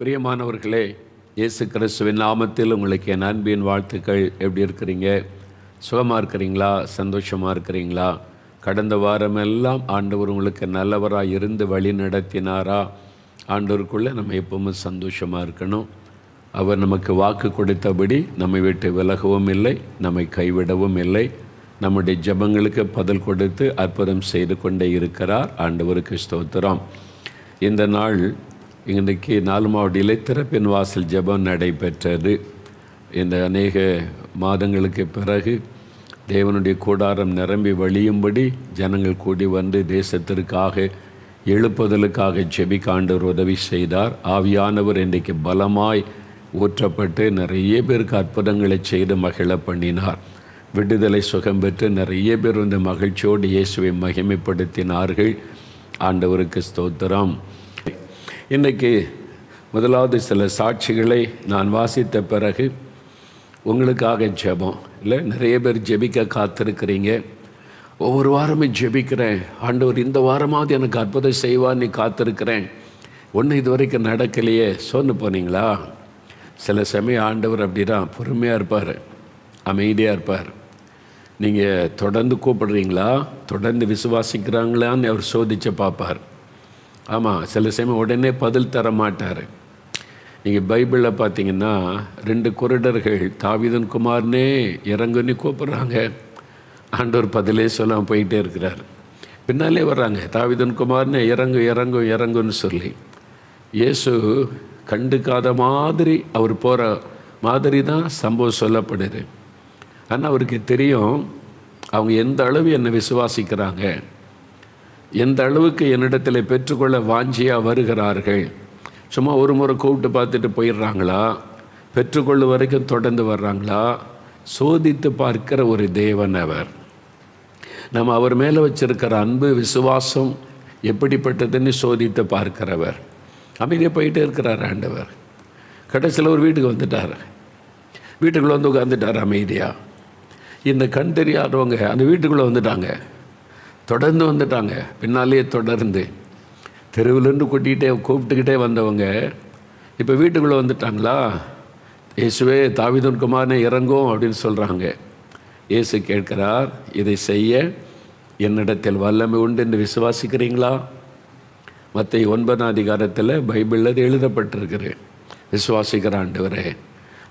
பிரியமானவர்களே, இயேசு கிறிஸ்துவின் நாமத்தில் உங்களுக்கு என் அன்பின் வாழ்த்துக்கள். எப்படி இருக்கிறீங்க? சுகமாக இருக்கிறீங்களா? சந்தோஷமாக இருக்கிறீங்களா? கடந்த வாரமெல்லாம் ஆண்டவர் உங்களுக்கு நல்லவராக இருந்து வழி நடத்தினாரா? ஆண்டவருக்குள்ளே நம்ம எப்பவுமே சந்தோஷமாக இருக்கணும். அவர் நமக்கு வாக்கு கொடுத்தபடி நம்மை விட்டு விலகவும் இல்லை, நம்மை கைவிடவும் இல்லை. நம்முடைய ஜெபங்களுக்கு பதில் கொடுத்து அற்புதம் செய்து கொண்டே இருக்கிறார். ஆண்டவருக்கு ஸ்தோத்திரம். இந்த நாள் இன்றைக்கு 4 மாவடியிலே திறப்பின் வாசல் ஜெபம் நடைபெற்றது. இந்த அநேக மாதங்களுக்கு பிறகு தேவனுடைய கூடாரம் நிரம்பி வழியும்படி ஜனங்கள் கூடி வந்து தேசத்திற்காக எழுப்புதலுக்காக ஜெபிக்க ஆண்டவர் உதவி செய்தார். ஆவியானவர் இன்றைக்கு பலமாய் ஊற்றப்பட்டு நிறைய பேருக்கு அற்புதங்களை செய்து மகிழ பண்ணினார். விடுதலை சுகம் பெற்று நிறைய பேர் இந்த மகிழ்ச்சியோடு இயேசுவை மகிமைப்படுத்தினார்கள். ஆண்டவருக்கு ஸ்தோத்திரம். இன்றைக்கு முதலாவது சில சாட்சிகளை நான் வாசித்த பிறகு உங்களுக்காக ஜெபம் இல்லை, நிறைய பேர் ஜெபிக்க காத்திருக்கிறீங்க. ஒவ்வொரு வாரமும் ஜெபிக்கிறேன், ஆண்டவர் இந்த வாரமாவது எனக்கு அற்புதம் செய்வான்னு காத்திருக்கிறேன், ஒன்று இது வரைக்கும் நடக்கலையே சொன்னு போனீங்களா? சில சமயம் ஆண்டவர் அப்படி தான் பொறுமையாக இருப்பார், அமைதியாக இருப்பார். நீங்கள் தொடர்ந்து கூப்பிடுறீங்களா, தொடர்ந்து விசுவாசிக்கிறாங்களான்னு அவர் சோதித்து பார்ப்பார். ஆமாம், சில சமயம் உடனே பதில் தர மாட்டார். நீங்கள் பைபிளில் பார்த்தீங்கன்னா 2 குருடர்கள் தாவீதின் குமாரனே இறங்குன்னு கூப்பிட்றாங்க. ஆண்டவர் பதிலே சொல்லாமல் போயிட்டே இருக்கிறார். பின்னாலே வர்றாங்க, தாவீதின் குமாரனே இறங்கு இறங்கும் இறங்குன்னு சொல்லி. இயேசு கண்டுக்காத மாதிரி அவர் போகிற மாதிரி தான் சம்பவம் சொல்லப்படுது. ஆனால் அவருக்கு தெரியும் அவங்க எந்த அளவு என்னை விசுவாசிக்கிறாங்க, எந்த அளவுக்கு என்னிடத்தில் பெற்றுக்கொள்ள வாஞ்சியாக வருகிறார்கள். சும்மா ஒரு முறை கூப்பிட்டு பார்த்துட்டு போயிடுறாங்களா, பெற்றுக்கொள்ள வரைக்கும் தொடர்ந்து வர்றாங்களா, சோதித்து பார்க்கிற ஒரு தேவன் அவர். நம்ம அவர் மேலே வச்சிருக்கிற அன்பு விசுவாசம் எப்படிப்பட்டதுன்னு சோதித்து பார்க்கிறவர். அமைதியாக போயிட்டே இருக்கிறார் ஆண்டவர். கடைசியில் ஒரு வீட்டுக்கு வந்துட்டார். வீட்டுக்குள்ளே வந்து உட்காந்துட்டார் அமைதியாக. இந்த கண் தெரியாதவங்க அந்த வீட்டுக்குள்ளே வந்துட்டாங்க, தொடர்ந்து வந்துட்டாங்க. பின்னாலேயே தொடர்ந்து தெருவிலேருந்து கூப்பிட்டுக்கிட்டே வந்தவங்க இப்போ வீட்டுக்குள்ளே வந்துட்டாங்களா. இயேசுவே தாவீதின் குமாரனே இறங்கும் அப்படின்னு சொல்கிறாங்க. இயேசு கேட்கிறார், இதை செய்ய என்னிடத்தில் வல்லமை உண்டு என்று விசுவாசிக்கிறீங்களா? மத்தேயு 9ஆம் அதிகாரத்தில் பைபிளில் அது எழுதப்பட்டிருக்குது. விசுவாசிக்கிற ஆண்டவரே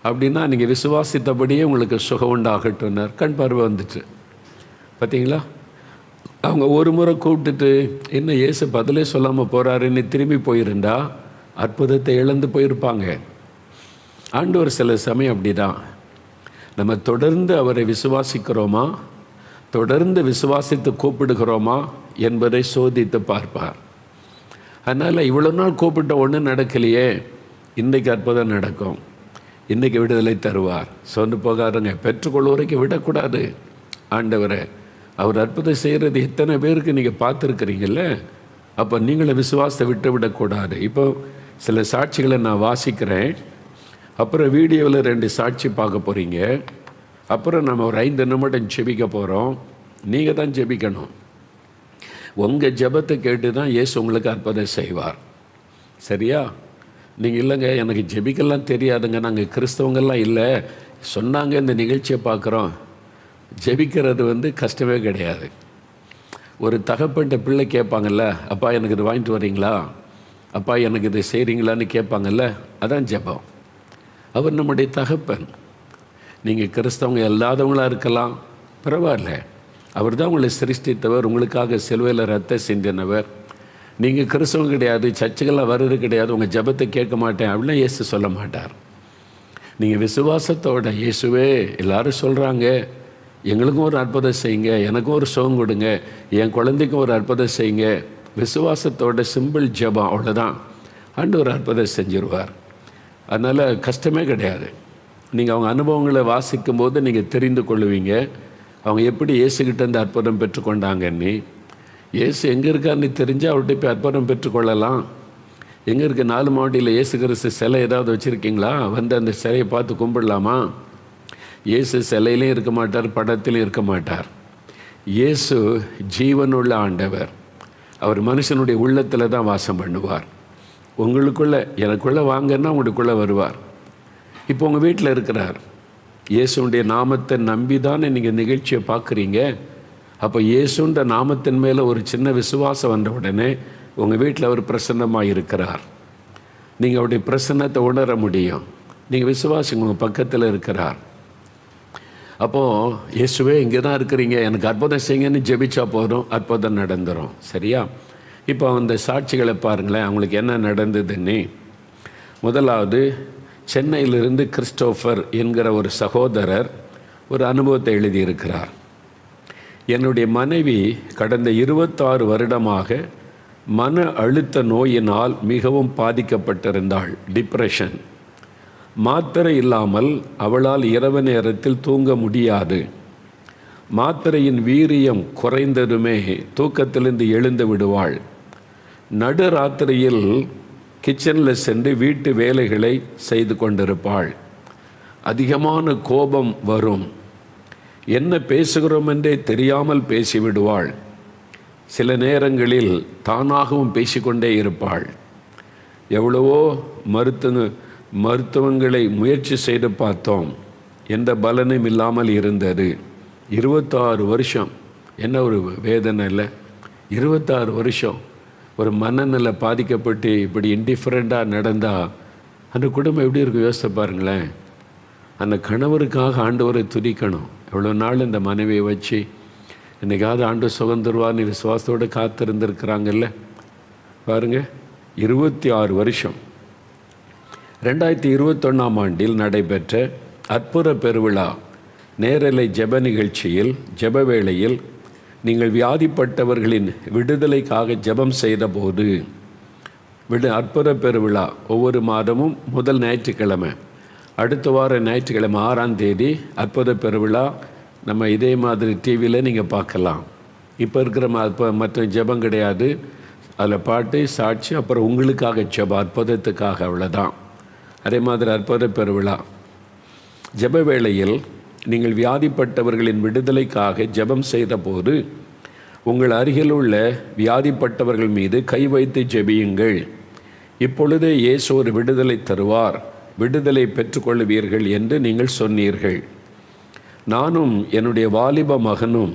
அப்படின்னா நீங்கள் விசுவாசித்தபடியே உங்களுக்கு சுகம் உண்டாகட்டும்னார். கண் பார்வை வந்துச்சு. பார்த்தீங்களா? அவங்க ஒரு முறை கூப்பிட்டுட்டு என்ன இயேசு பதிலே சொல்லாமல் போகிறாருன்னு திரும்பி போயிருந்தா அற்புதத்தை இழந்து போயிருப்பாங்க. ஆண்டவர் சில சமயம் அப்படி தான், நம்ம தொடர்ந்து அவரை விசுவாசிக்கிறோமா, தொடர்ந்து விசுவாசித்து கூப்பிடுகிறோமா என்பதை சோதித்து பார்ப்பார். அதனால் இவ்வளோ நாள் கூப்பிட்ட ஒன்றும் நடக்கலையே, இன்றைக்கு அற்புதம் நடக்கும், இன்றைக்கி விடுதலை தருவார். சொன்னு போகாருங்க. பெற்றுக்கொள்ள வரைக்கும் விடக்கூடாது ஆண்டவரை. அவர் அற்புதம் செய்கிறது எத்தனை பேருக்கு நீங்கள் பார்த்துருக்குறீங்கல்ல, அப்போ நீங்களும் விசுவாசத்தை விட்டு விடக்கூடாது. இப்போ சில சாட்சிகளை நான் வாசிக்கிறேன், அப்புறம் வீடியோவில் 2 சாட்சி பார்க்க போகிறீங்க. அப்புறம் நம்ம ஒரு 5 நிமிடம் ஜெபிக்க போகிறோம். நீங்கள் தான் ஜெபிக்கணும். உங்கள் ஜெபத்தை கேட்டு தான் இயேசு உங்களுக்கு அற்புதம் செய்வார். சரியா? நீங்கள் இல்லைங்க எனக்கு ஜெபிக்கலாம் தெரியாதுங்க, நாங்கள் கிறிஸ்தவங்கள்லாம் இல்லை சொன்னாங்க, இந்த நிகழ்ச்சியை பார்க்குறோம். ஜெபிக்கிறது கஷ்டமே கிடையாது. ஒரு தகப்பன்ட்ட பிள்ளை கேட்பாங்கல்ல, அப்பா எனக்கு இது வாங்கிட்டு வரீங்களா, அப்பா எனக்கு இது செய்கிறீங்களான்னு கேட்பாங்கல்ல, அதான் ஜெபம். அவர் நம்முடைய தகப்பன். நீங்கள் கிறிஸ்தவங்க இல்லாதவங்களாக இருக்கலாம், பரவாயில்ல. அவர் தான் உங்களை சிருஷ்டித்தவர், உங்களுக்காக சிலுவையில் ரத்தம் சிந்தினவர். நீங்கள் கிறிஸ்தவங்க கிடையாது, சர்ச்சுக்கெல்லாம் வர்றது கிடையாது, உங்கள் ஜெபத்தை கேட்க மாட்டேன் அப்படிலாம் இயேசு சொல்ல மாட்டார். நீங்கள் விசுவாசத்தோட, இயேசுவே எல்லோரும் சொல்கிறாங்க எங்களுக்கும் ஒரு அற்புதம் செய்யுங்க, எனக்கும் ஒரு சுகம் கொடுங்க, என் குழந்தைக்கும் ஒரு அற்புதம் செய்யுங்க, விசுவாசத்தோட சிம்பிள் ஜெபம், அவ்வளோதான். ஆண்டவர் ஒரு அற்புதம் செஞ்சிருவார். அதனால் கஷ்டமே கிடையாது. நீங்கள் அவங்க அனுபவங்களை வாசிக்கும் போது நீங்கள் தெரிந்து கொள்ளுவீங்க அவங்க எப்படி இயேசுகிட்டேருந்து அற்புதம் பெற்றுக்கொண்டாங்கன்னு. இயேசு எங்கே இருக்காருன்னு தெரிஞ்சால் அவர்கிட்ட போய் அற்புதம் பெற்றுக்கொள்ளலாம். எங்கே இருக்க 4 மாவட்டியில் இயேசு கிறிஸ்து சிலை ஏதாவது வச்சுருக்கீங்களா? வந்து அந்த சிலையை பார்த்து கும்பிடலாமா? இயேசு சிலையிலையும் இருக்க மாட்டார், படத்திலையும் இருக்க மாட்டார். இயேசு ஜீவனுள்ள ஆண்டவர். அவர் மனுஷனுடைய உள்ளத்தில் தான் வாசம் பண்ணுவார். உங்களுக்குள்ளே எனக்குள்ளே வாங்கன்னா உங்களுக்குள்ளே வருவார். இப்போ உங்கள் வீட்டில் இருக்கிறார். இயேசுடைய நாமத்தை நம்பி தானே நீங்கள் நிகழ்ச்சியை பார்க்குறீங்க. அப்போ இயேசுன்ற நாமத்தின் மேலே ஒரு சின்ன விசுவாசம் வந்த உடனே உங்கள் வீட்டில் அவர் பிரசன்னமாக இருக்கிறார். நீங்கள் அவருடைய பிரசன்னத்தை உணர முடியும். நீங்கள் விசுவாசிங்க, உங்கள் பக்கத்தில் இருக்கிறார். அப்போது இயேசுவே இங்கே தான் இருக்கிறீங்க, எனக்கு அற்புதம் செய்யுங்கன்னு ஜெபிச்சா போதும், அற்புதம் நடந்துடும். சரியா? இப்போ அந்த சாட்சிகளை பாருங்களேன், அவங்களுக்கு என்ன நடந்ததுன்னு. முதலாவது, சென்னையிலிருந்து கிறிஸ்டோஃபர் என்கிற ஒரு சகோதரர் ஒரு அனுபவத்தை எழுதியிருக்கிறார். என்னுடைய மனைவி கடந்த 26 வருடமாக மன அழுத்த நோயினால் மிகவும் பாதிக்கப்பட்டிருந்தாள். டிப்ரெஷன். மாத்திரை இல்லாமல் அவளால் இரவு நேரத்தில் தூங்க முடியாது. மாத்திரையின் வீரியம் குறைந்ததுமே தூக்கத்திலிருந்து எழுந்து விடுவாள். நடுராத்திரியில் கிச்சனில் சென்று வீட்டு வேலைகளை செய்து கொண்டிருப்பாள். அதிகமான கோபம் வரும். என்ன பேசுகிறோம் என்றே தெரியாமல் பேசிவிடுவாள். சில நேரங்களில் தானாகவும் பேசிக்கொண்டே இருப்பாள். எவ்வளவோ மருத்துவங்களை முயற்சி செய்து பார்த்தோம், எந்த பலனும் இல்லாமல் இருந்தது. 26 வருஷம். என்ன ஒரு வேதனை இல்லை? 26 வருஷம் ஒரு மனநிலை பாதிக்கப்பட்டு இப்படி இன்டிஃபரெண்ட்டாக நடந்தால் அந்த குடும்பம் எப்படி இருக்கும் யோசித்து பாருங்களேன். அந்த கணவருக்காக ஆண்டவரை துதிக்கணும். எவ்வளோ நாள் இந்த மனைவியை வச்சு என்றைக்காவது ஆண்டு சுகந்தருவான்னு விசுவாசத்தோடு காத்திருந்திருக்கிறாங்கல்ல பாருங்கள். 26 வருஷம். 2021ஆம் ஆண்டில் நடைபெற்ற அற்புத பெருவிழா நேரலை ஜெப நிகழ்ச்சியில் ஜெப வேளையில் நீங்கள் வியாதிப்பட்டவர்களின் விடுதலைக்காக ஜெபம் செய்தபோது, அற்புத பெருவிழா ஒவ்வொரு மாதமும் முதல் ஞாயிற்றுக்கிழமை, அடுத்த வார ஞாயிற்றுக்கிழமை 6ஆம் தேதி அற்புத பெருவிழா நம்ம இதே மாதிரி டிவியில் நீங்கள் பார்க்கலாம். இப்போ இருக்கிற மற்ற ஜெபம் கிடையாது. அதில் பாட்டு, சாட்சி, அப்புறம் உங்களுக்காக ஜெபம், அற்புதத்துக்காக, அவ்வளோதான். அதே மாதிரி அற்புத பெருவிழா ஜெப வேளையில் நீங்கள் வியாதிப்பட்டவர்களின் விடுதலைக்காக ஜெபம் செய்த போது உங்கள் அருகில் உள்ள வியாதிப்பட்டவர்கள் மீது கை வைத்து ஜெபியுங்கள். இப்பொழுதே இயேசு ஒரு விடுதலை தருவார், விடுதலை பெற்றுக்கொள்வீர்கள் என்று நீங்கள் சொன்னீர்கள். நானும் என்னுடைய வாலிப மகனும்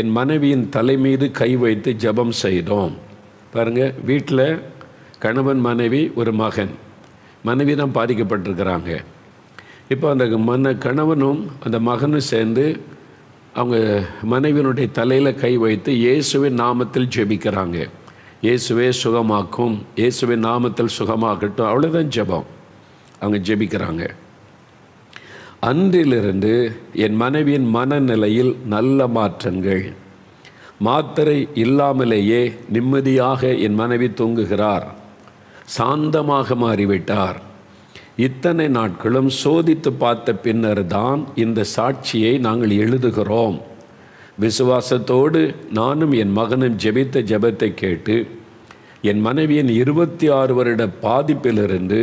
என் மனைவியின் தலை மீது கை வைத்து ஜெபம் செய்தோம். பாருங்கள், வீட்டில் கணவன், மனைவி, ஒரு மகன். மனைவி தான் பாதிக்கப்பட்டிருக்கிறாங்க. இப்போ அந்த கணவனும் அந்த மகனும் சேர்ந்து அவங்க மனைவியினுடைய தலையில் கை வைத்து இயேசுவின் நாமத்தில் ஜெபிக்கிறாங்க. இயேசுவே சுகமாக்கும், இயேசுவின் நாமத்தில் சுகமாக்கட்டும், அவ்வளோதான் ஜெபம். அவங்க ஜெபிக்கிறாங்க. அன்றிலிருந்து என் மனைவியின் மனநிலையில் நல்ல மாற்றங்கள். மாத்திரை இல்லாமலேயே நிம்மதியாக என் மனைவி தூங்குகிறார். சாந்தமாக மாறிவிட்டார். இத்தனை நாட்களும் சோதித்து பார்த்த பின்னர் தான் இந்த சாட்சியை நாங்கள் எழுதுகிறோம். விசுவாசத்தோடு நானும் என் மகனும் ஜெபித்த ஜெபத்தை கேட்டு என் மனைவியின் 26 வருட பாதிப்பிலிருந்து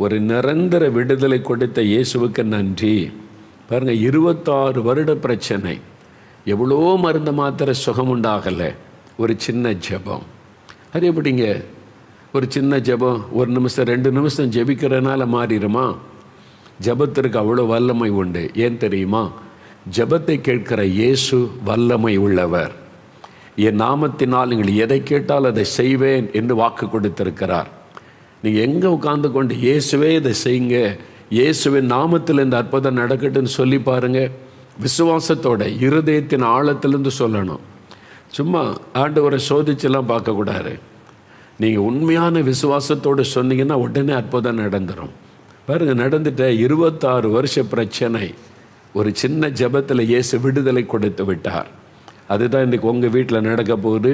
ஒரு நிரந்தர விடுதலை கொடுத்த இயேசுவுக்கு நன்றி. பாருங்கள், 26 வருட பிரச்சனை, எவ்வளோ மருந்து மாத்திரை சுகம் உண்டாகலை. ஒரு சின்ன ஜெபம். அது எப்படிங்க ஒரு சின்ன ஜெபம் 1 நிமிஷம் 2 நிமிஷம் ஜெபிக்கிறனால மாறிடுமா? ஜெபத்திற்கு அவ்வளோ வல்லமை உண்டு. ஏன் தெரியுமா? ஜெபத்தை கேட்கிற இயேசு வல்லமை உள்ளவர். என் நாமத்தினால் நீங்கள் எதை கேட்டால் அதை செய்வேன் என்று வாக்கு கொடுத்திருக்கிறார். நீங்கள் எங்கே உட்கார்ந்து கொண்டு இயேசுவே இதை செய்யுங்க, இயேசுவின் நாமத்தில் இந்த அற்புதம் நடக்கட்டுன்னு சொல்லி பாருங்கள். விசுவாசத்தோட இருதயத்தின் ஆழத்திலிருந்து சொல்லணும். சும்மா ஆண்டவரை சோதிச்செல்லாம் பார்க்கக்கூடாது. நீங்கள் உண்மையான விசுவாசத்தோடு சொன்னீங்கன்னா உடனே அற்புதம் நடந்துடும். பாருங்கள், நடந்துட்ட 26 வருஷ பிரச்சனை ஒரு சின்ன ஜெபத்தில் இயேசு விடுதலை கொடுத்து விட்டார். அதுதான் இன்றைக்கி உங்கள் வீட்டில் நடக்க போகுது.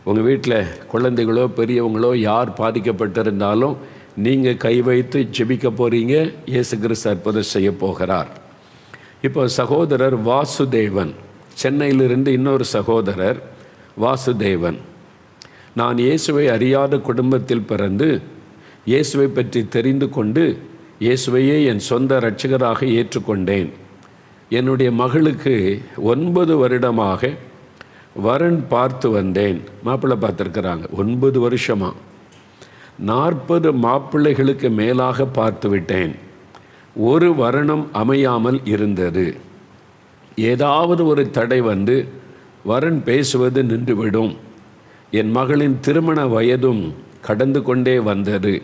உங்கள் வீட்டில் குழந்தைகளோ பெரியவங்களோ யார் பாதிக்கப்பட்டிருந்தாலும் நீங்கள் கை வைத்து ஜெபிக்க போகிறீங்க. இயேசு கிறிஸ்து அற்புதம் செய்ய போகிறார். இப்போ சகோதரர் வாசுதேவன், சென்னையிலிருந்து இன்னொரு சகோதரர் வாசுதேவன், நான் இயேசுவை அறியாத குடும்பத்தில் பிறந்து இயேசுவை பற்றி தெரிந்து கொண்டு இயேசுவையே என் சொந்த இரட்சகராக ஏற்றுக்கொண்டேன். என்னுடைய மகளுக்கு 9 வருடமாக வரன் பார்த்து வந்தேன். மாப்பிள்ளை பார்த்துருக்குறாங்க 9 வருஷமாக. 40 மாப்பிள்ளைகளுக்கு மேலாக பார்த்துவிட்டேன். ஒரு வரனும் அமையாமல் இருந்தது. ஏதாவது ஒரு தடை வந்து வரன் பேசுவது நின்றுவிடும். என் மகளின் திருமண வயதும் கடந்து கொண்டே வந்தது.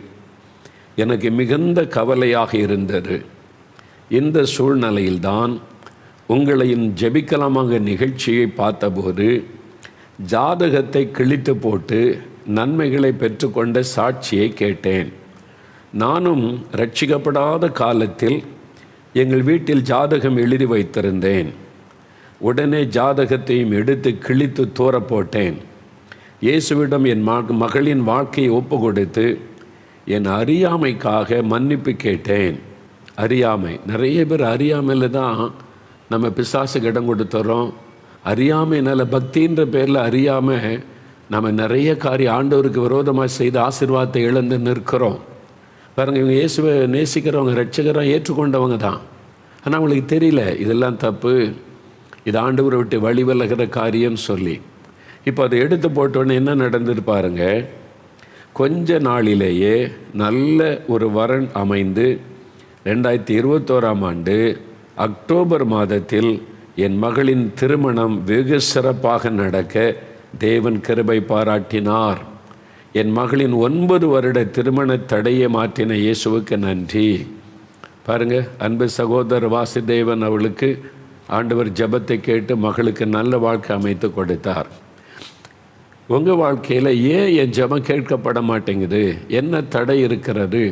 எனக்கு மிகுந்த கவலையாக இருந்தது. இந்த சூழ்நிலையில்தான் உங்களையும் ஜெபிக்கலாமாக நிகழ்ச்சியை பார்த்தபோது ஜாதகத்தை கிழித்து போட்டு நன்மைகளை பெற்றுக்கொண்ட சாட்சியை கேட்டேன். நானும் ரட்சிக்கப்படாத காலத்தில் எங்கள் வீட்டில் ஜாதகம் எழுதி வைத்திருந்தேன். உடனே ஜாதகத்தையும் எடுத்து கிழித்து தூர போட்டேன். இயேசுவிடம் என் மகளின் வாழ்க்கையை ஒப்பு கொடுத்து என் அறியாமைக்காக மன்னிப்பு கேட்டேன். அறியாமை, நிறைய பேர் அறியாமையில் தான் நம்ம பிசாசுக்கு இடம் கொடுத்துறோம். அறியாமைனால, பக்தின்ற பேரில் அறியாமல் நம்ம நிறைய காரியம் ஆண்டவருக்கு விரோதமாக செய்து ஆசீர்வாதத்தை இழந்து நிற்கிறோம். பாருங்கள், இவங்க இயேசுவை நேசிக்கிறவங்க, ரட்சகராக ஏற்றுக்கொண்டவங்க தான். ஆனால் அவங்களுக்கு தெரியல இதெல்லாம் தப்பு, இது ஆண்டவரை விட்டு வழி விலகிற காரியம்னு சொல்லி. இப்போ அதை எடுத்து போட்டோன்னே என்ன நடந்துட்டு பாருங்க. கொஞ்ச நாளிலேயே நல்ல ஒரு வரன் அமைந்து 2021ஆம் ஆண்டு அக்டோபர் மாதத்தில் என் மகளின் திருமணம் வெகு சிறப்பாக நடக்க தேவன் கிருபை பாராட்டினார். என் மகளின் 9 வருட திருமண தடையை மாற்றின இயேசுவுக்கு நன்றி. பாருங்கள், அன்பு சகோதரர் வாசுதேவன் அவளுக்கு ஆண்டவர் ஜெபத்தை கேட்டு மகளுக்கு நல்ல வாழ்க்கை அமைத்து கொடுத்தார். உங்கள் வாழ்க்கையில் ஏன் என் ஜெபம் கேட்கப்பட மாட்டேங்குது, என்ன தடை இருக்கிறது?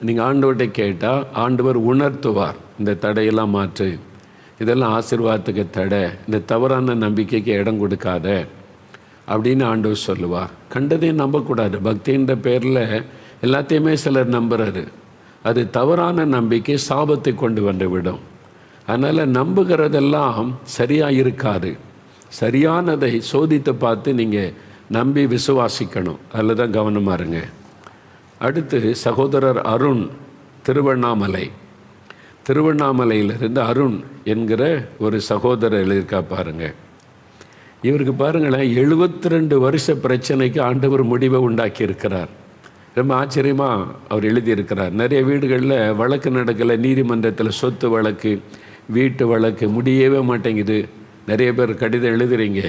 நீங்கள் ஆண்டவர்கிட்ட கேட்டால் ஆண்டவர் உணர்த்துவார். இந்த தடையெல்லாம் மாற்று, இதெல்லாம் ஆசீர்வாதத்துக்கு தடை, இந்த தவறான நம்பிக்கைக்கு இடம் கொடுக்காத அப்படின்னு ஆண்டவர் சொல்லுவார். கண்டதையும் நம்பக்கூடாது. பக்தின்ற பேரில் எல்லாத்தையுமே சிலர் நம்புறாரு. அது தவறான நம்பிக்கை சாபத்தை கொண்டு வந்து விடும். அதனால் நம்புகிறதெல்லாம் சரியாக இருக்காது. சரியானதை சோதித்து பார்த்து நீங்கள் நம்பி விசுவாசிக்கணும். அதில் தான் கவனமாக இருங்க. அடுத்து சகோதரர் அருண், திருவண்ணாமலையிலிருந்து அருண் என்கிற ஒரு சகோதரர் எழுதியிருக்கா பாருங்கள். இவருக்கு பாருங்களேன், 72 வருஷ பிரச்சனைக்கு ஆண்டவர் முடிவை உண்டாக்கி இருக்கிறார். ரொம்ப ஆச்சரியமாக அவர் எழுதியிருக்கிறார். நிறைய வீடுகளில் வழக்கு நடக்கலை, நீதிமன்றத்தில் சொத்து வழக்கு, வீட்டு வழக்கு முடியவே மாட்டேங்குது. நிறைய பேர் கடிதம் எழுதுறீங்க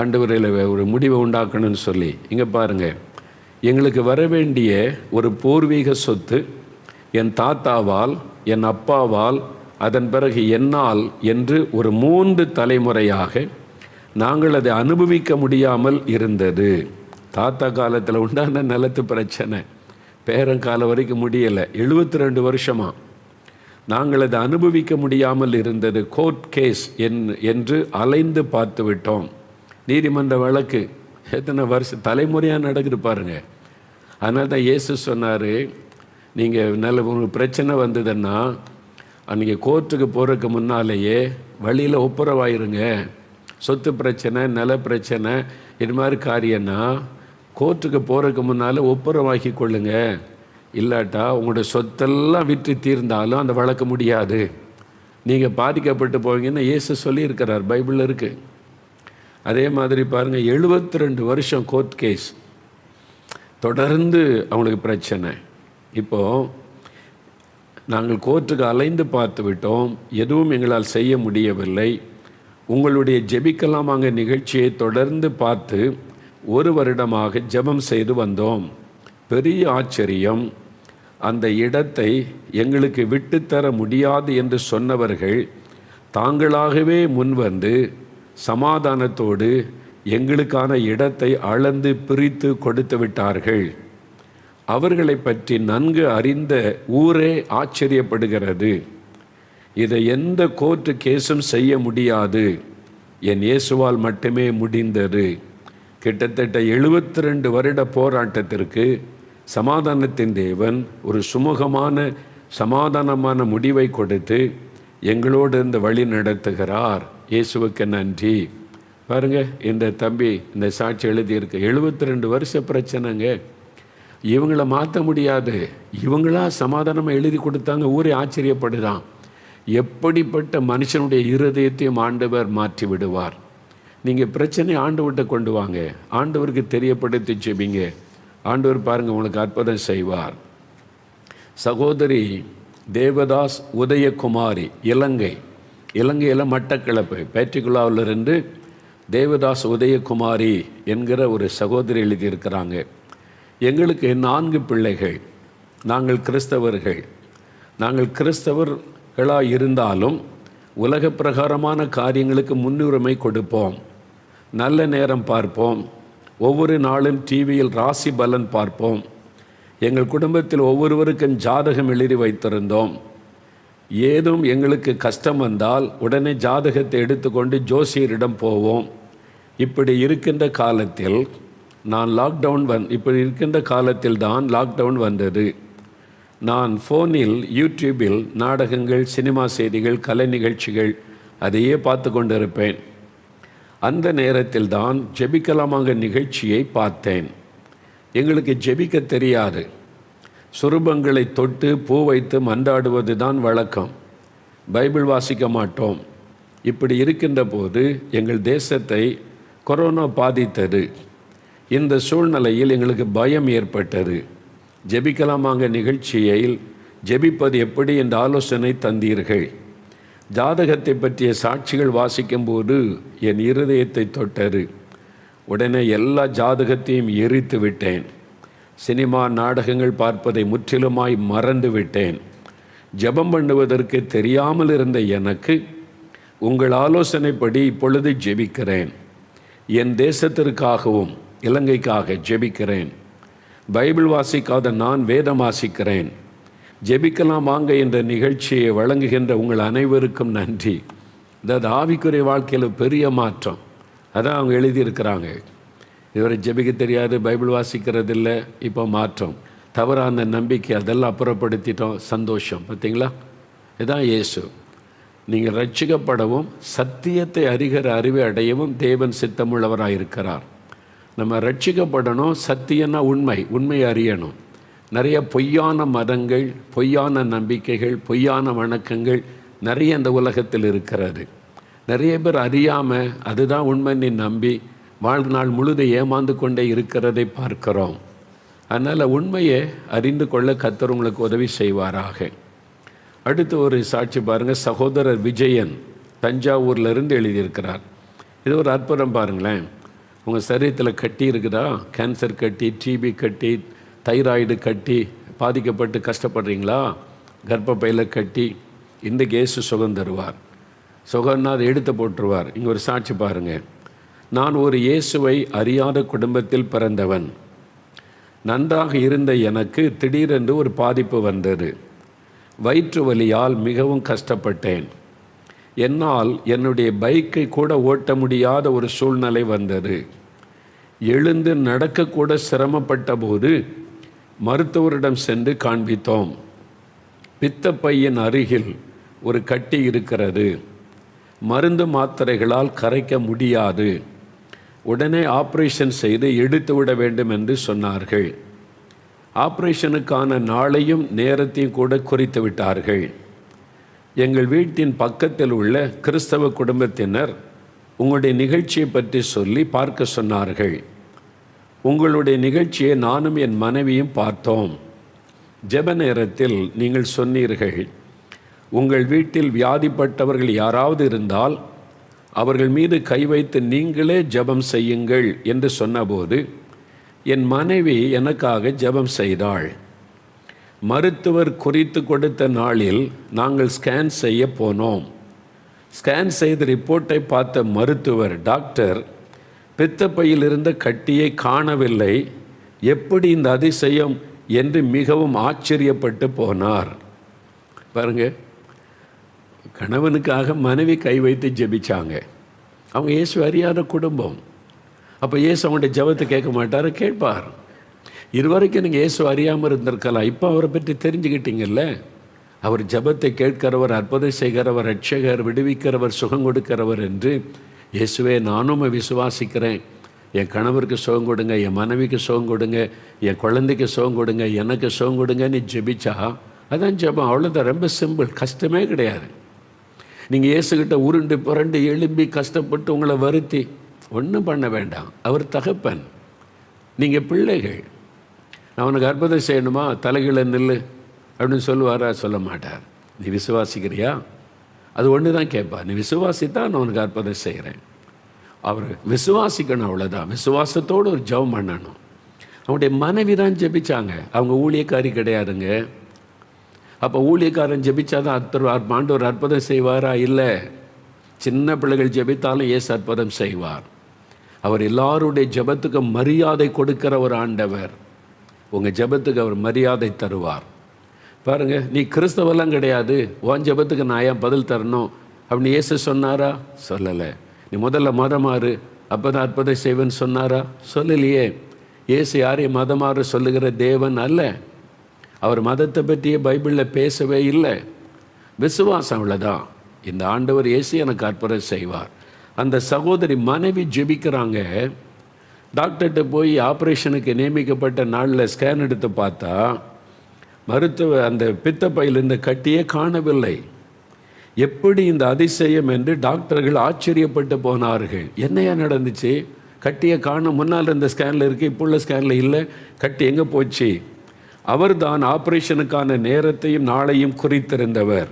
ஆண்டவரில் ஒரு முடிவை உண்டாக்கணும்னு சொல்லி. இங்கே பாருங்கள், எங்களுக்கு வர வேண்டிய ஒரு பூர்வீக சொத்து என் தாத்தாவால், என் அப்பாவால், அதன் பிறகு என்னால் என்று ஒரு 3 தலைமுறையாக நாங்கள் அதை அனுபவிக்க முடியாமல் இருந்தது. தாத்தா காலத்தில் உண்டான நிலத்து பிரச்சனை பேரங்காலம் வரைக்கும் முடியலை. 72 வருஷமாக நாங்கள் அதை அனுபவிக்க முடியாமல் இருந்தது. கோர்ட் கேஸ் என்று அலைந்து பார்த்து விட்டோம். நீதிமன்ற வழக்கு எத்தனை வருஷம் தலைமுறையாக நடக்குது பாருங்கள். அதனால தான் இயேசு சொன்னார், நீங்கள் உங்களுக்கு பிரச்சனை வந்ததுன்னா நீங்கள் கோர்ட்டுக்கு போகிறதுக்கு முன்னாலேயே வழியில் ஒப்புரவாயிருங்க. சொத்து பிரச்சனை, நில பிரச்சனை, இது மாதிரி காரியம்னா கோர்ட்டுக்கு போகிறதுக்கு முன்னால் ஒப்புரவாக்கி கொள்ளுங்க. இல்லாட்டா உங்களோட சொத்தெல்லாம் விற்று தீர்ந்தாலும் அந்த வழக்கு முடியாது, நீங்கள் பாதிக்கப்பட்டு போவீங்கன்னு இயேசு சொல்லியிருக்கிறார், பைபிளில் இருக்குது. அதே மாதிரி பாருங்கள், 72 வருஷம் கோர்ட் கேஸ் தொடர்ந்து அவங்களுக்கு பிரச்சனை. இப்போது நாங்கள் கோர்ட்டுக்கு அலைந்து பார்த்து விட்டோம், எதுவும் எங்களால் செய்ய முடியவில்லை. உங்களுடைய ஜெபிக்கலாமாங்க நிகழ்ச்சியை தொடர்ந்து பார்த்து 1 வருடமாக ஜெபம் செய்து வந்தோம். பெரிய ஆச்சரியம், அந்த இடத்தை எங்களுக்கு விட்டுத்தர முடியாது என்று சொன்னவர்கள் தாங்களாகவே முன்வந்து சமாதானத்தோடு எங்களுக்கான இடத்தை அளந்து பிரித்து கொடுத்து விட்டார்கள். அவர்களை பற்றி நன்கு அறிந்த ஊரே ஆச்சரியப்படுகிறது. இதை எந்த கோர்ட்டு கேஸும் செய்ய முடியாது, என் இயேசுவால் மட்டுமே முடிந்தது. கிட்டத்தட்ட 72 வருட போராட்டத்திற்கு சமாதானத்தின் தேவன் ஒரு சுமூகமான சமாதானமான முடிவை கொடுத்து எங்களோடு இந்த வழி நடத்துகிறார். இயேசுவுக்கு நன்றி. பாருங்கள், இந்த தம்பி இந்த சாட்சி எழுதியிருக்கு. 72 வருஷ பிரச்சனைங்க, இவங்களை மாற்ற முடியாது. இவங்களா சமாதானமாக எழுதி கொடுத்தாங்க. ஊரே ஆச்சரியப்படுதான். எப்படிப்பட்ட மனுஷனுடைய இருதயத்தையும் ஆண்டவர் மாற்றி விடுவார். நீங்கள் பிரச்சனை ஆண்டவர்கிட்ட கொண்டு வாங்க, ஆண்டவருக்கு தெரியப்படுத்தி ஜெபிங்க. ஆண்டவர் பாருங்கள் உங்களுக்கு அற்புதம் செய்வார். சகோதரி தேவதாஸ் உதயகுமாரி, இலங்கையில் மட்டக்களப்பு பேட்டிக்குலாவிலிருந்து தேவதாஸ் உதயகுமாரி என்கிற ஒரு சகோதரி எழுதியிருக்கிறாங்க. எங்களுக்கு 4 பிள்ளைகள். நாங்கள் கிறிஸ்தவர்களாக இருந்தாலும் உலக பிரகாரமான காரியங்களுக்கு முன்னுரிமை கொடுப்போம். நல்ல நேரம் பார்ப்போம். ஒவ்வொரு நாளும் டிவியில் ராசி பலன் பார்ப்போம். எங்கள் குடும்பத்தில் ஒவ்வொருவருக்கும் ஜாதகம் எழுதி வைத்திருந்தோம். ஏதும் எங்களுக்கு கஷ்டம் வந்தால் உடனே ஜாதகத்தை எடுத்துக்கொண்டு ஜோசியரிடம் போவோம். இப்படி இருக்கின்ற காலத்தில் தான் லாக்டவுன் வந்தது. நான் ஃபோனில் யூடியூபில் நாடகங்கள், சினிமா செய்திகள், கலை நிகழ்ச்சிகள் அதையே பார்த்து கொண்டிருப்பேன். அந்த நேரத்தில் தான் ஜெபிக்கலாமாக நிகழ்ச்சியை பார்த்தேன். எங்களுக்கு ஜெபிக்க தெரியாது. சுரூபங்களை தொட்டு பூ வைத்து மன்றாடுவது தான் வழக்கம். பைபிள் வாசிக்க மாட்டோம். இப்படி இருக்கின்ற போது எங்கள் தேசத்தை கொரோனா பாதித்தது. இந்த சூழ்நிலையில் எங்களுக்கு பயம் ஏற்பட்டது. ஜெபிக்கலாமாக நிகழ்ச்சியில் ஜெபிப்பது எப்படி என்ற ஆலோசனை தந்தீர்கள். ஜாதகத்தை பற்றிய சாட்சிகள் வாசிக்கும்போது என் இருதயத்தை தொட்டது. உடனே எல்லா ஜாதகத்தையும் எரித்து விட்டேன். சினிமா நாடகங்கள் பார்ப்பதை முற்றிலுமாய் மறந்து விட்டேன். ஜெபம் பண்ணுவதற்கு தெரியாமல் இருந்த எனக்கு உங்கள் ஆலோசனைப்படி இப்பொழுது ஜெபிக்கிறேன். என் தேசத்திற்காகவும் இலங்கைக்காக ஜெபிக்கிறேன். பைபிள் வாசிக்காத நான் வேதம் வாசிக்கிறேன். ஜெபிக்கலாம் வாங்க என்ற நிகழ்ச்சியை வழங்குகின்ற உங்கள் அனைவருக்கும் நன்றி. அதாவது ஆவிக்குரிய வாழ்க்கையில் பெரிய மாற்றம். அதான் அவங்க எழுதியிருக்கிறாங்க. இதுவரை ஜெபிக்க தெரியாது, பைபிள் வாசிக்கிறதில்ல, இப்போ மாற்றம். தவறான நம்பிக்கை அதெல்லாம் அப்புறப்படுத்திட்டோம். சந்தோஷம். பார்த்தீங்களா? இதுதான் இயேசு. நீங்கள் ரட்சிக்கப்படவும் சத்தியத்தை அறிகிற அறிவை அடையவும் தேவன் சித்தமுள்ளவராக இருக்கிறார். நம்ம ரட்சிக்கப்படணும். சத்தியம்னா உண்மையை அறியணும். நிறைய பொய்யான மதங்கள், பொய்யான நம்பிக்கைகள், பொய்யான வணக்கங்கள் நிறைய இந்த உலகத்தில் இருக்கிறது. நிறைய பேர் அறியாமல் அதுதான் உண்மைன்னு நம்பி வாழ்நாள் முழுது ஏமாந்து கொண்டே இருக்கிறதை பார்க்கிறோம். அதனால் உண்மையை அறிந்து கொள்ள கர்த்தர் உங்களுக்கு உதவி செய்வாராக. அடுத்து ஒரு சாட்சி பாருங்கள். சகோதரர் விஜயன் தஞ்சாவூர்லேருந்து எழுதியிருக்கிறார். இது ஒரு அற்புதம் பாருங்களேன். உங்கள் சரீரத்தில் கட்டி இருக்குதா? கேன்சர் கட்டி, டிபி கட்டி, தைராய்டு கட்டி பாதிக்கப்பட்டு கஷ்டப்படுறீங்களா? கர்ப்பப்பையில் கட்டி, இன்றைக்கு இயேசு சுகம் தருவார். சுகம்னா அதை எடுத்து போட்டுருவார். இங்கே ஒரு சாட்சி பாருங்கள். நான் ஒரு இயேசுவை அறியாத குடும்பத்தில் பிறந்தவன். நன்றாக இருந்த எனக்கு திடீரென்று ஒரு பாதிப்பு வந்தது. வயிற்று வலியால் மிகவும் கஷ்டப்பட்டேன். என்னால் என்னுடைய பைக்கை கூட ஓட்ட முடியாத ஒரு சூழ்நிலை வந்தது. எழுந்து நடக்கக்கூட சிரமப்பட்ட போது மருத்துவரிடம் சென்று காண்பித்தோம். பித்தப்பையின் அருகில் ஒரு கட்டி இருக்கிறது. மருந்து மாத்திரைகளால் கரைக்க முடியாது. உடனே ஆப்ரேஷன் செய்து எடுத்து விட வேண்டும் என்று சொன்னார்கள். ஆப்ரேஷனுக்கான நாளையும் நேரத்தையும் கூட குறித்து விட்டார்கள். எங்கள் வீட்டின் பக்கத்தில் உள்ள கிறிஸ்தவ குடும்பத்தினர் உங்களுடைய நிகழ்ச்சியை பற்றி சொல்லி பார்க்க சொன்னார்கள். உங்களுடைய நிகழ்ச்சியை நானும் என் மனைவியும் பார்த்தோம். ஜெப நேரத்தில் நீங்கள் சொன்னீர்கள், உங்கள் வீட்டில் வியாதிப்பட்டவர்கள் யாராவது இருந்தால் அவர்கள் மீது கை வைத்து நீங்களே ஜெபம் செய்யுங்கள் என்று சொன்னபோது என் மனைவி எனக்காக ஜெபம் செய்தாள். மருத்துவர் குறித்து கொடுத்த நாளில் நாங்கள் ஸ்கேன் செய்ய போனோம். ஸ்கேன் செய்த ரிப்போர்ட்டை பார்த்த மருத்துவர் டாக்டர் பித்தப்பையில் இருந்த கட்டியை காணவில்லை. எப்படி இந்த அதிசயம் என்று மிகவும் ஆச்சரியப்பட்டு போனார். பாருங்க, கணவனுக்காக மனைவி கை வைத்து ஜெபிச்சாங்க. அவங்க இயேசு அறியாத குடும்பம். அப்போ இயேசு அவங்களுடைய ஜெபத்தை கேட்க மாட்டார், கேட்பார். இதுவரைக்கும் நீங்கள் இயேசு அறியாமல் இருந்திருக்கலாம். இப்போ அவரை பற்றி தெரிஞ்சுக்கிட்டீங்கல்ல. அவர் ஜெபத்தை கேட்கிறவர், அற்புதம் செய்கிறவர், ரட்சகர், விடுவிக்கிறவர், சுகம் கொடுக்கிறவர் என்று. இயேசுவே நானும் விசுவாசிக்கிறேன். என் கணவருக்கு சுகம் கொடுங்க, என் மனைவிக்கு சுகம் கொடுங்க, என் குழந்தைக்கு சுகம் கொடுங்க, எனக்கு சுகம் கொடுங்கன்னு ஜெபிச்சா அதான் ஜெபம். அவ்வளோதான். ரொம்ப சிம்பிள், கஷ்டமே கிடையாது. நீங்கள் இயேசுகிட்ட உருண்டு புரண்டு எழும்பி கஷ்டப்பட்டு உங்களை வருத்தி ஒன்றும் பண்ண வேண்டாம். அவர் தகப்பன், நீங்கள் பிள்ளைகள். நான் உனக்கு அற்புதம் செய்யணுமா, தலைகளை நில்லு அப்படின்னு சொல்லுவாரா? சொல்ல மாட்டார். நீ விசுவாசிக்கிறியா? அது ஒன்று தான் கேட்பார். நீ விசுவாசித்தா நான் உனக்கு அற்புதம் செய்கிறேன். அவர் விசுவாசிக்கணும், அவ்வளோதான். விசுவாசத்தோடு ஒரு ஜெபம் பண்ணணும். அவங்களுடைய மனைவி தான் ஜெபிச்சாங்க, அவங்க ஊழியக்காரி கிடையாதுங்க. அப்போ ஊழியக்காரன் ஜெபிச்சாதான் ஆண்டவர் அற்புதம் செய்வாரா? இல்லை. சின்ன பிள்ளைகள் ஜெபித்தாலும் இயேசு அற்புதம் செய்வார். அவர் எல்லாருடைய ஜெபத்துக்கு மரியாதை கொடுக்கிற ஒரு ஆண்டவர். உங்கள் ஜெபத்துக்கு அவர் மரியாதை தருவார். பாருங்கள், நீ கிறிஸ்தவெல்லாம் கிடையாது, உன் ஜெபத்துக்கு நான் ஏன் பதில் தரணும் அப்படின்னு இயேசு சொன்னாரா? சொல்லலை. நீ முதல்ல மதமாறு, அப்போ தான் அற்புதம் செய்வேன்னு சொன்னாரா? சொல்லலையே. இயேசு யாரையும் மதமாறு சொல்லுகிற தேவன் அல்ல. அவர் மதத்தை பற்றியே பைபிளில் பேசவே இல்லை. விசுவாசம் அவ்வளோதான். இந்த ஆண்டவர் இயேசு எனக்கு அற்புதம் செய்வார். அந்த சகோதரி மனைவி ஜெபிக்கிறாங்க. டாக்டர்கிட்ட போய் ஆப்ரேஷனுக்கு நியமிக்கப்பட்ட நாளில் ஸ்கேன் எடுத்து பார்த்தா மருத்துவ அந்த பித்தப்பையில் இந்த கட்டியே காணவில்லை. எப்படி இந்த அதிசயம் என்று டாக்டர்கள் ஆச்சரியப்பட்டு போனார்கள். என்னையா நடந்துச்சு? கட்டியை காண, முன்னால் இருந்த ஸ்கேனில் இருக்குது, இப்போ உள்ள ஸ்கேனில் இல்லை, கட்டி எங்கே போச்சு? அவர் தான் ஆப்ரேஷனுக்கான நேரத்தையும் நாளையும் குறித்திருந்தவர்.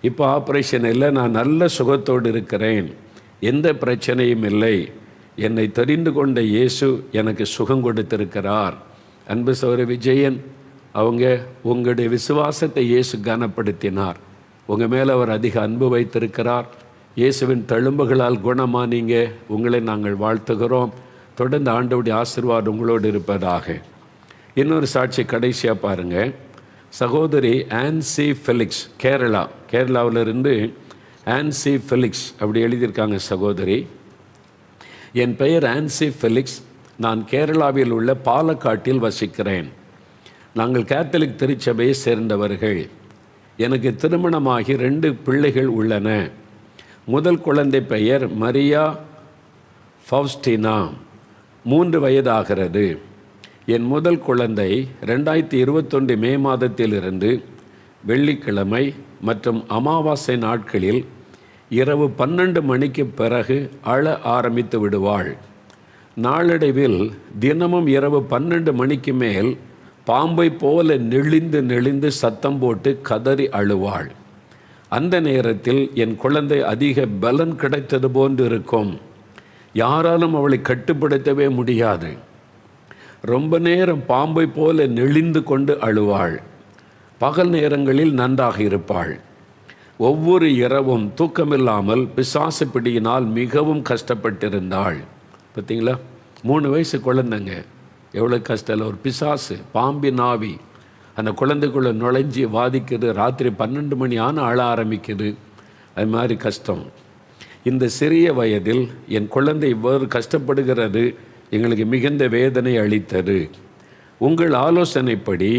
இப்போ ஆப்ரேஷன் இல்லை, நான் நல்ல சுகத்தோடு இருக்கிறேன், எந்த பிரச்சனையும் இல்லை, என்னை தெரிந்து கொண்ட இயேசு எனக்கு சுகம் கொடுத்திருக்கிறார். அன்பு சகோதரி விஜயன், அவங்க உங்களுடைய விசுவாசத்தை இயேசு கனப்படுத்தினார். உங்கள் மேலே அவர் அதிக அன்பு வைத்திருக்கிறார். இயேசுவின் தழும்புகளால் குணமானீங்க. உங்களை நாங்கள் வாழ்த்துகிறோம். தொடர்ந்து ஆண்டவருடைய ஆசீர்வாதம் உங்களோடு இருப்பதாக. இன்னொரு சாட்சி கடைசியாக பாருங்கள். சகோதரி ஆன்சி ஃபெலிக்ஸ், கேரளாவிலிருந்து ஆன்சி ஃபெலிக்ஸ் அப்படி எழுதியிருக்காங்க. சகோதரி, என் பெயர் ஆன்சி ஃபெலிக்ஸ், நான் கேரளாவில் உள்ள பாலக்காட்டில் வசிக்கிறேன். நாங்கள் கேத்தலிக் திருச்சபையை சேர்ந்தவர்கள். எனக்கு திருமணமாகி 2 பிள்ளைகள் உள்ளன. முதல் குழந்தை பெயர் மரியா ஃபவுஸ்டினா, 3 வயதாகிறது. என் முதல் குழந்தை 2021 மே மாதத்திலிருந்து வெள்ளிக்கிழமை மற்றும் அமாவாசை நாட்களில் இரவு 12 மணிக்கு பிறகு அழ ஆரம்பித்து விடுவாள். நாளடைவில் தினமும் இரவு 12 மணிக்கு மேல் பாம்பை போல நெளிந்து சத்தம் போட்டு கதறி அழுவாள். அந்த நேரத்தில் என் குழந்தை அதிக பலன் கிடைத்தது போன்று இருக்கும். யாராலும் அவளை கட்டுப்படுத்தவே முடியாது. ரொம்ப நேரம் பாம்பை போல நெளிந்து கொண்டு அழுவாள். பகல் நேரங்களில் நன்றாக இருப்பாள். ஒவ்வொரு இரவும் தூக்கமில்லாமல் பிசாசு பிடியினால் மிகவும் கஷ்டப்பட்டிருந்தாள். பார்த்தீங்களா, 3 வயசு குழந்தைங்க, எவ்வளோ கஷ்டம் இல்லை. ஒரு பிசாசு, பாம்பின் ஆவி அந்த குழந்தைக்குள்ளே நுழைஞ்சி வாதிக்குது. ராத்திரி 12 மணி ஆனால் அழ ஆரம்பிக்குது. அது மாதிரி கஷ்டம். இந்த சிறிய வயதில் என் குழந்தை இவ்வாறு கஷ்டப்படுகிறது எங்களுக்கு மிகுந்த வேதனை அளித்தது. உங்கள் ஆலோசனைப்படி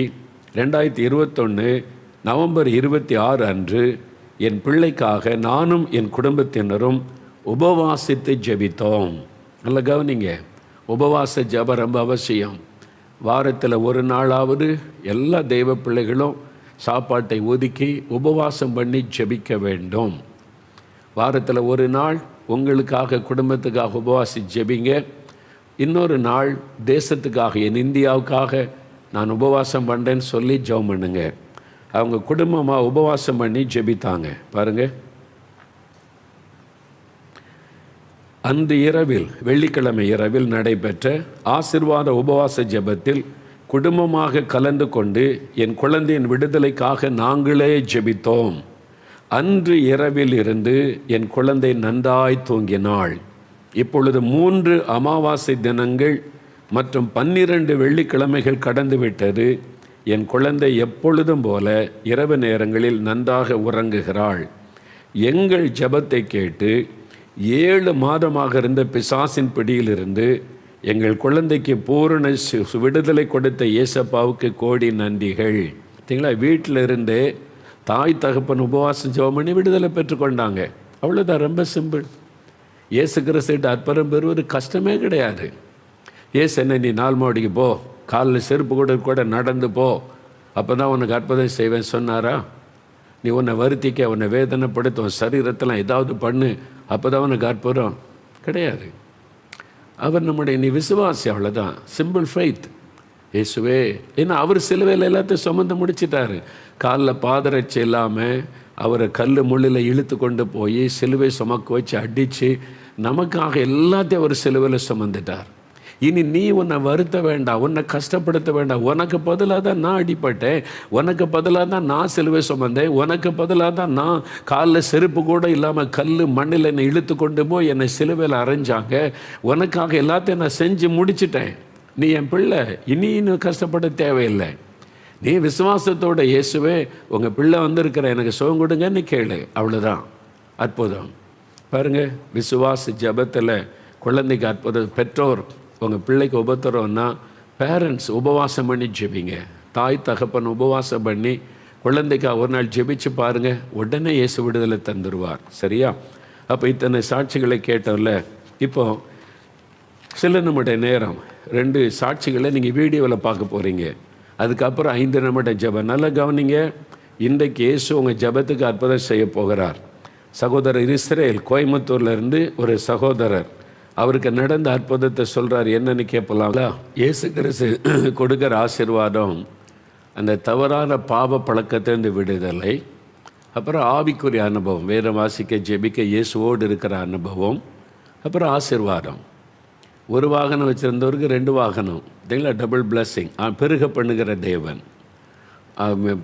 2021 நவம்பர் 26 அன்று என் பிள்ளைக்காக நானும் என் குடும்பத்தினரும் உபவாசித்து ஜெபித்தோம். நல்ல கவனிங்க, உபவாச ஜெபம் ரொம்ப அவசியம். வாரத்தில் ஒரு நாளாவது எல்லா தெய்வ பிள்ளைகளும் சாப்பாட்டை ஒதுக்கி உபவாசம் பண்ணி ஜெபிக்க வேண்டும். வாரத்தில் ஒரு நாள் உங்களுக்காக குடும்பத்துக்காக உபவாசி ஜெபிங்க. இன்னொரு நாள் தேசத்துக்காக, என் இந்தியாவுக்காக நான் உபவாசம் பண்ணுறேன்னு சொல்லி ஜெபம் பண்ணுங்க. அவங்க குடும்பமாக உபவாசம் பண்ணி ஜெபித்தாங்க. பாருங்கள், அன்று இரவில், வெள்ளிக்கிழமை இரவில் நடைபெற்ற ஆசீர்வாத உபவாச ஜெபத்தில் குடும்பமாக கலந்து கொண்டு என் குழந்தையின் விடுதலைக்காக நாங்களே ஜெபித்தோம். அன்று இரவில் இருந்து என் குழந்தை நன்றாய் தூங்கினாள். இப்பொழுது 3 அமாவாசை தினங்கள் மற்றும் 12 வெள்ளிக்கிழமைகள் கடந்துவிட்டது. என் குழந்தை எப்பொழுதும் போல இரவு நேரங்களில் நன்றாக உறங்குகிறாள். எங்கள் ஜெபத்தை கேட்டு 7 மாதமாக இருந்த பிசாசின் பிடியிலிருந்து எங்கள் குழந்தைக்கு பூரண விடுதலை கொடுத்த இயேசப்பாவுக்கு கோடி நன்றிகள். பார்த்தீங்களா, வீட்டில் இருந்தே தாய் தகப்பன் உபவாசம் ஜெபம் பண்ணி விடுதலை பெற்றுக்கொண்டாங்க. அவ்வளோதான், ரொம்ப சிம்பிள். இயேசு கிறிஸ்துவிட்ட அற்புதம் பெறுவது கஷ்டமே கிடையாது. இயேசு என்ன, நீ 4 மாடிக்கு போ, காலில் செருப்பு கூட நடந்து போ, அப்போ தான் உனக்கு அற்புதம் செய்வேன் சொன்னாரா? நீ உன்னை வருத்திக்க, உன்னை வேதனைப்படுத்த, உன் சரீரத்தெல்லாம் ஏதாவது பண்ணு, அப்போ தான் உனக்கு அற்புதம் கிடையாது. அவர் நம்முடைய, நீ விசுவாசி, அவ்வளோதான், சிம்பிள் ஃபெய்த். இயேசுவே, ஏன்னா அவர் சிலுவையில் எல்லாத்தையும் சுமந்து முடிச்சிட்டாரு. காலில் பாதரட்சி இல்லாமல் அவரை கல் முள்ளில் இழுத்து கொண்டு போய் சிலுவை சுமக்க வச்சு அடித்து நமக்காக எல்லாத்தையும் அவர் சிலுவையில் சுமந்துட்டார். இனி நீ உன்னை வருத்த வேண்டாம், உன்னை கஷ்டப்படுத்த வேண்டாம். உனக்கு பதிலாக தான் நான் அடிப்பட்டேன், உனக்கு பதிலாக தான் நான் சிலுவை சுமந்தேன், உனக்கு பதிலாக தான் நான் காலில் செருப்பு கூட இல்லாமல் கல் மண்ணில் என்னை இழுத்து கொண்டு போய் என்னை சிலுவையில் அரைஞ்சாங்க. உனக்காக எல்லாத்தையும் நான் செஞ்சு முடிச்சிட்டேன். நீ என் பிள்ளை, இனி இன்னும் கஷ்டப்பட தேவையில்லை. நீ விசுவாசத்தோட இயேசுவே உங்கள் பிள்ளை வந்திருக்கிற, எனக்கு சுகம் கொடுங்கன்னு கேளு. அவ்வளோதான். அற்புதம் பாருங்கள். விசுவாச ஜபத்தில் குழந்தைக்கு அற்புதம். பெற்றோர் உங்கள் பிள்ளைக்கு உபத்திரம்னா பேரண்ட்ஸ் உபவாசம் பண்ணி ஜெபிங்க. தாய் தகப்பன் உபவாசம் பண்ணி குழந்தைக்கு ஒரு நாள் ஜெபிச்சு பாருங்கள், உடனே இயேசு விடுதலை தந்துடுவார். சரியா? அப்போ இத்தனை சாட்சிகளை கேட்டோம்ல. இப்போ சில நிமிட நேரம் 2 சாட்சிகளை நீங்கள் வீடியோவில் பார்க்க போகிறீங்க. அதுக்கப்புறம் 5 நிமிட ஜெபம். நல்லா கவனிங்க. இன்றைக்கு இயேசு உங்கள் ஜெபத்துக்கு அற்புதம் செய்ய போகிறார். சகோதரர் இஸ்ரேல் கோயம்புத்தூர்லேருந்து ஒரு சகோதரர் அவருக்கு நடந்த அற்புதத்தை சொல்கிறார். என்னன்னு கேட்பலாங்களா? இயேசு கிறிஸ்து கொடுக்குற ஆசீர்வாதம் அந்த தவறான பாவ பழக்கத்திலிருந்து விடுதலை, அப்புறம் ஆவிக்குரிய அனுபவம், வேத வாசிக்க ஜெபிக்க இயேசுவோடு இருக்கிற அனுபவம், அப்புறம் ஆசீர்வாதம். ஒரு வாகனம் வச்சுருந்தவருக்கு 2 வாகனம். இல்லைங்களா? Double blessing. பெருக பண்ணுகிற தேவன்.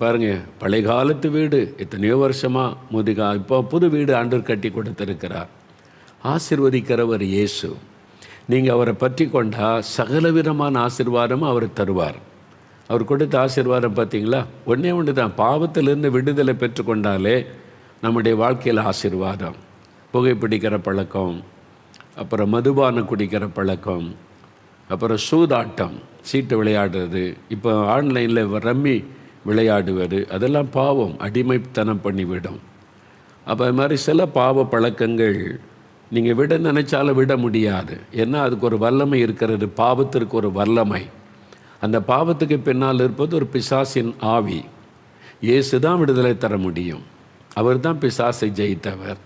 பாருங்கள், பழைய காலத்து வீடு எத்தனையோ வருஷமாக இப்போ புது வீடு ஆண்டவர் கட்டி கொடுத்துருக்கிறார். ஆசீர்வதிக்கிறவர் இயேசு. நீங்கள் அவரை பற்றி கொண்டால் சகலவிதமான ஆசீர்வாதமும் அவர் தருவார். அவர் கொடுத்த ஆசீர்வாதம் பார்த்தீங்களா? ஒன்று தான். பாவத்திலிருந்து விடுதலை பெற்றுக்கொண்டாலே நம்முடைய வாழ்க்கையில் ஆசீர்வாதம். புகைப்பிடிக்கிற பழக்கம், அப்புறம் மதுபானம் குடிக்கிற பழக்கம், அப்புறம் சூதாட்டம், சீட்டு விளையாடுறது, இப்போ ஆன்லைனில் ரம்மி விளையாடுவது, அதெல்லாம் பாவம், அடிமைத்தனம் பண்ணிவிடும். அப்போ அது மாதிரி சில பாவ பழக்கங்கள் நீங்கள் விட நினைச்சாலும் விட முடியாது. ஏன்னா அதுக்கு ஒரு வல்லமை இருக்கிறது. பாவத்திற்கு ஒரு வல்லமை. அந்த பாவத்துக்கு பின்னால் இருப்பது ஒரு பிசாசின் ஆவி. இயேசு தான் விடுதலை தர முடியும். அவர் தான் பிசாசை ஜெயித்தவர்.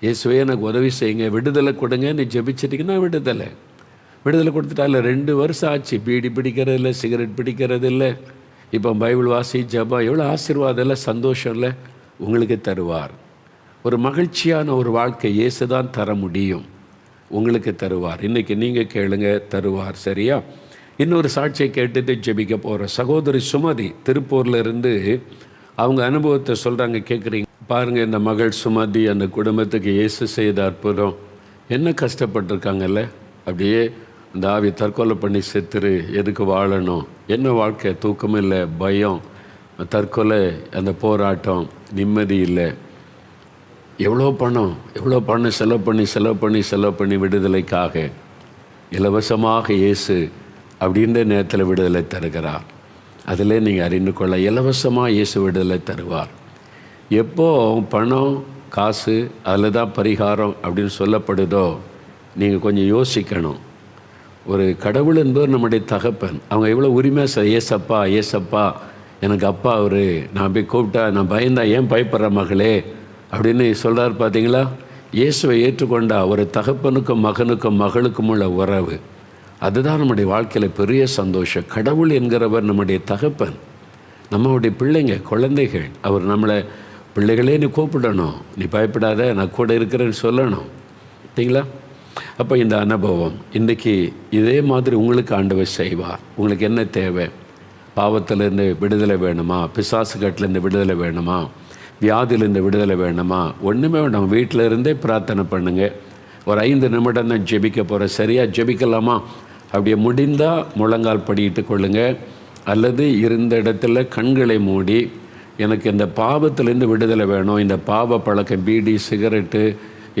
இயேசுவே எனக்கு உதவி செய்யுங்க, விடுதலை கொடுங்கன்னு ஜெபிச்சிட்டிங்கன்னா விடுதலை கொடுத்துட்டால. 2 வருஷம் ஆச்சு. பீடி பிடிக்கிறது இல்லை, சிகரெட் பிடிக்கிறது இல்லை. இப்போ பைபிள் வாசி, ஜபம், எவ்வளோ ஆசீர்வாதம் இல்லை, சந்தோஷம் இல்லை, உங்களுக்கு தருவார். ஒரு மகிழ்ச்சியான ஒரு வாழ்க்கை இயேசு தான் தர முடியும், உங்களுக்கு தருவார். இன்றைக்கி நீங்கள் கேளுங்க, தருவார். சரியா? இன்னொரு சாட்சியை கேட்டுட்டு ஜெபிக்க போகிறோம். சகோதரி சுமதி திருப்பூரில் இருந்து அவங்க அனுபவத்தை சொல்கிறாங்க. கேட்குறீங்க பாருங்கள். இந்த மகள் சுமதி அந்த குடும்பத்துக்கு இயேசு செய்த அற்புதம். என்ன கஷ்டப்பட்டிருக்காங்கல்ல, அப்படியே இந்த ஆவி தற்கொலை பண்ணி செத்துரு, எதுக்கு வாழணும், என்ன வாழ்க்கை, தூக்கம் இல்லை, பயம், தற்கொலை, அந்த போராட்டம், நிம்மதி இல்லை. எவ்வளோ பணம் செலவு பண்ணி விடுதலைக்காக இலவசமாக இயேசு அப்படின்ற நேரத்தில் விடுதலை தருகிறார். அதிலே நீங்கள் அறிந்து கொள்ள, இலவசமாக இயேசு விடுதலை தருவார். எப்போ பணம் காசு அதில் தான் பரிகாரம் அப்படின்னு சொல்லப்படுதோ, நீங்கள் கொஞ்சம் யோசிக்கணும். ஒரு கடவுள் என்பவர் நம்முடைய தகப்பன். அவங்க எவ்வளோ உரிமையாக ஏசப்பா எனக்கு அப்பா அவர், நான் போய் கூப்பிட்டா நான் பயந்தா ஏன் பயப்படுற மகளே அப்படின்னு சொல்கிறார். பார்த்தீங்களா? இயேசுவை ஏற்றுக்கொண்டா ஒரு தகப்பனுக்கும் மகனுக்கும் மகளுக்கும் உள்ள உறவு, அதுதான் நம்முடைய வாழ்க்கையில் பெரிய சந்தோஷம். கடவுள் என்கிறவர் நம்முடைய தகப்பன், நம்மளுடைய பிள்ளைங்க, குழந்தைகள். அவர் நம்மளை பிள்ளைகளே நீ கூப்பிடணும், நீ பயப்படாத, நான் கூட இருக்கிறேன்னு சொல்லணும். சரிங்களா? அப்போ இந்த அனுபவம் இன்றைக்கி இதே மாதிரி உங்களுக்கு ஆண்டவர் செய்வார். உங்களுக்கு என்ன தேவை? பாவத்திலேருந்து விடுதலை வேணுமா? பிசாசு கட்டிலேருந்து விடுதலை வேணுமா? வியாதியிலேருந்து விடுதலை வேணுமா? ஒன்றுமே வேண்டாம். வீட்டில் இருந்தே பிரார்த்தனை பண்ணுங்கள். ஒரு 5 நிமிடம் தான் ஜெபிக்க போகிறேன். சரியாக ஜெபிக்கலாமா? அப்படியே முடிந்தால் முழங்கால் படிட்டு கொள்ளுங்கள், அல்லது இருந்த இடத்துல கண்களை மூடி, எனக்கு இந்த பாவத்திலேருந்து விடுதலை வேணும், இந்த பாவ பழக்கம், பீடி சிகரெட்டு,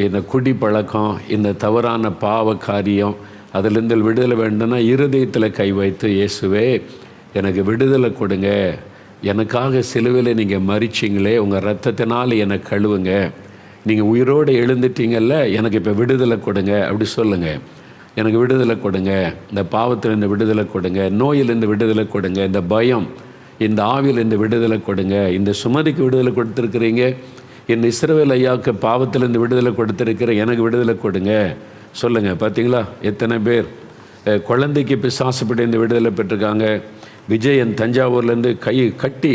இந்த குடி பழக்கம், இந்த தவறான பாவ காரியம், அதிலிருந்து விடுதலை வேண்டும்னா இருதயத்தில் கை வைத்து, இயேசுவே எனக்கு விடுதலை கொடுங்க, எனக்காக சிலுவையில் நீங்கள் மரிச்சிங்களே, உங்கள் ரத்தத்தினால் என்னை கழுவுங்க, நீங்கள் உயிரோடு எழுந்துட்டீங்கல்ல, எனக்கு இப்போ விடுதலை கொடுங்க அப்படி சொல்லுங்கள். எனக்கு விடுதலை கொடுங்க, இந்த பாவத்திலேருந்து விடுதலை கொடுங்க, நோயிலேருந்து விடுதலை கொடுங்க, இந்த பயம், இந்த ஆவியிலேருந்து விடுதலை கொடுங்க. இந்த சுமதிக்கு விடுதலை கொடுத்துருக்குறீங்க, இந்த இஸ்ரவேல் ஐயாவுக்கு பாவத்திலேருந்து விடுதலை கொடுத்துருக்கிற எனக்கு விடுதலை கொடுங்க சொல்லுங்கள். பார்த்தீங்களா எத்தனை பேர் குழந்தைக்கு பிசாசுப்பட்டு இந்த விடுதலை பெற்றிருக்காங்க, விஜயன் தஞ்சாவூர்லேருந்து கட்டி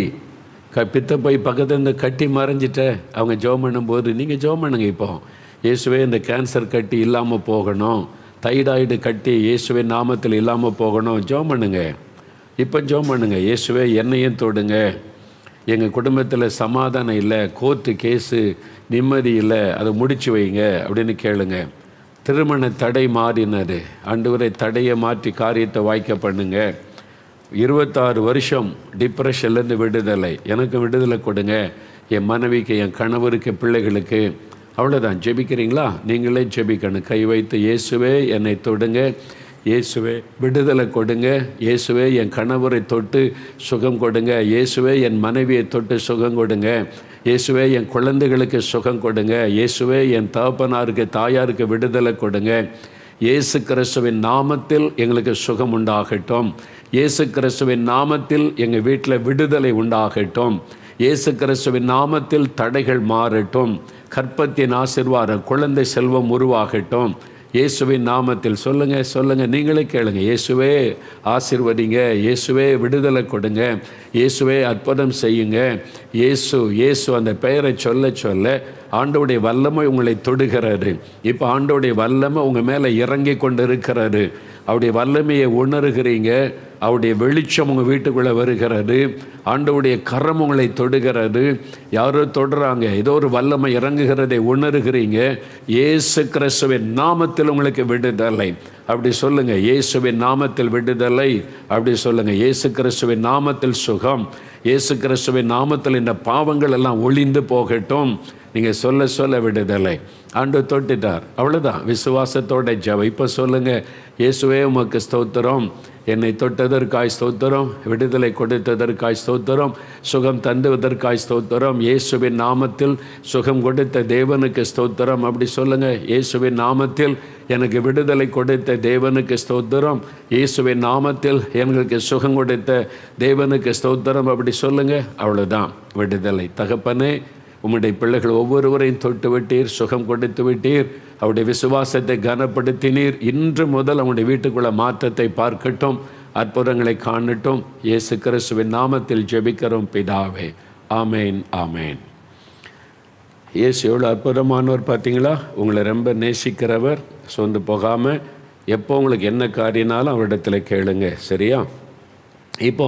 பித்த போய் பக்கத்துலேருந்து கட்டி மறைஞ்சிட்ட அவங்க ஜெபம் பண்ணும்போது நீங்கள் ஜெபம் பண்ணுங்க. இப்போ இயேசுவே இந்த கேன்சர் கட்டி இல்லாமல் போகணும், தைராய்டு கட்டி இயேசுவே நாமத்தில் இல்லாமல் போகணும், ஜெபம் பண்ணுங்க. இப்போ ஜெபம் பண்ணுங்க. இயேசுவே என்னையும் தொடுங்க, எங்கள் குடும்பத்தில் சமாதானம் இல்லை, கோர்ட்டு கேஸு நிம்மதி இல்லை, அதை முடிச்சு வைங்க அப்படின்னு கேளுங்க. திருமண தடை மாறினது, ஆண்டவரே தடையை மாற்றி காரியத்தை வாய்க்க பண்ணுங்க. 26 வருஷம் டிப்ரெஷன்லேருந்து விடுதலை, எனக்கு விடுதலை கொடுங்க, என் மனைவிக்கு, என் கணவருக்கு, பிள்ளைகளுக்கு. அவ்வளோதான். ஜெபிக்கிறீங்களா? நீங்களே ஜெபிக்கணும். கை வைத்து, இயேசுவே என்னை தொடுங்க, இயேசுவே விடுதலை கொடுங்க, இயேசுவே என் கணவரை தொட்டு சுகம் கொடுங்க, இயேசுவே என் மனைவியை தொட்டு சுகம் கொடுங்க, இயேசுவே என் குழந்தைகளுக்கு சுகம் கொடுங்க, இயேசுவே என் தகப்பனாருக்கு, தாயாருக்கு விடுதலை கொடுங்க. இயேசு கிறிஸ்துவின் நாமத்தில் எங்களுக்கு சுகம் உண்டாகட்டும். இயேசு கிறிஸ்துவின் நாமத்தில் எங்கள் வீட்டில் விடுதலை உண்டாகட்டும். இயேசு கிறிஸ்துவின் நாமத்தில் தடைகள் மாறட்டும். கற்பத்தின் ஆசீர்வாதம், குழந்தை செல்வம் உருவாகட்டும். இயேசுவின் நாமத்தில் சொல்லுங்கள். நீங்களே கேளுங்க. இயேசுவே ஆசீர்வதிங்க, இயேசுவே விடுதலை கொடுங்க, இயேசுவே அற்புதம் செய்யுங்க. இயேசு அந்த பெயரை சொல்ல ஆண்டவருடைய வல்லமை உங்களை தொடுகிறாரு. இப்போ ஆண்டவருடைய வல்லமை உங்கள் மேலே இறங்கி கொண்டு இருக்கிறாரு. அவருடைய வல்லமையை உணர்கிறீங்க. அவருடைய வெளிச்சம் உங்கள் வீட்டுக்குள்ளே வருகிறது. ஆண்டவருடைய கரம் உங்களை தொடுகிறது. யாரோ தொடுறாங்க, ஏதோ ஒரு வல்லமை இறங்குகிறதை உணர்கிறீங்க. இயேசு கிறிஸ்துவின் நாமத்தில் உங்களுக்கு விடுதலை. அப்படி சொல்லுங்கள். இயேசுவின் நாமத்தில் விடுதலை. அப்படி சொல்லுங்கள். இயேசு கிறிஸ்துவின் நாமத்தில் சுகம். இயேசு கிறிஸ்துவின் நாமத்தில் இந்த பாவங்கள் எல்லாம் ஒளிந்து போகட்டும். நீங்கள் சொல்ல விடுதலை. ஆண்டவர் தொட்டுட்டார். அவ்வளோதான். விசுவாசத்தோட ஜெபம். இப்போ சொல்லுங்கள். இயேசுவே உமக்கு ஸ்தோத்திரம், என்னை தொட்டதற்காய் ஸ்தோத்திரம், விடுதலை கொடுத்ததற்காய் ஸ்தோத்திரம், சுகம் தந்துவதற்காய் ஸ்தோத்திரம், இயேசுவின் நாமத்தில் சுகம் கொடுத்த தேவனுக்கு ஸ்தோத்திரம். அப்படி சொல்லுங்கள். இயேசுவின் நாமத்தில் எனக்கு விடுதலை கொடுத்த தேவனுக்கு ஸ்தோத்திரம், இயேசுவின் நாமத்தில் எங்களுக்கு சுகம் கொடுத்த தேவனுக்கு ஸ்தோத்திரம். அப்படி சொல்லுங்கள். அவ்வளோதான். விடுதலை. தகப்பனே, உம்முடைய பிள்ளைகள் ஒவ்வொருவரையும் தொட்டு விட்டீர், சுகம் கொடுத்து விட்டீர், அவருடைய விசுவாசத்தை கனப்படுத்தினீர். இன்று முதல் அவனுடைய வீட்டுக்குள்ள மாற்றத்தை பார்க்கட்டும், அற்புதங்களை காணட்டும். இயேசு கிறிஸ்துவின் நாமத்தில் ஜெபிக்கிறோம் பிதாவே. ஆமேன், ஆமேன். இயேசு எவ்வளோ அற்புதமானவர் பார்த்தீங்களா? உங்களை ரொம்ப நேசிக்கிறவர். சொந்து போகாமல் எப்போ உங்களுக்கு என்ன காரியனாலும் அவரிடத்தில் கேளுங்க. சரியா? இப்போ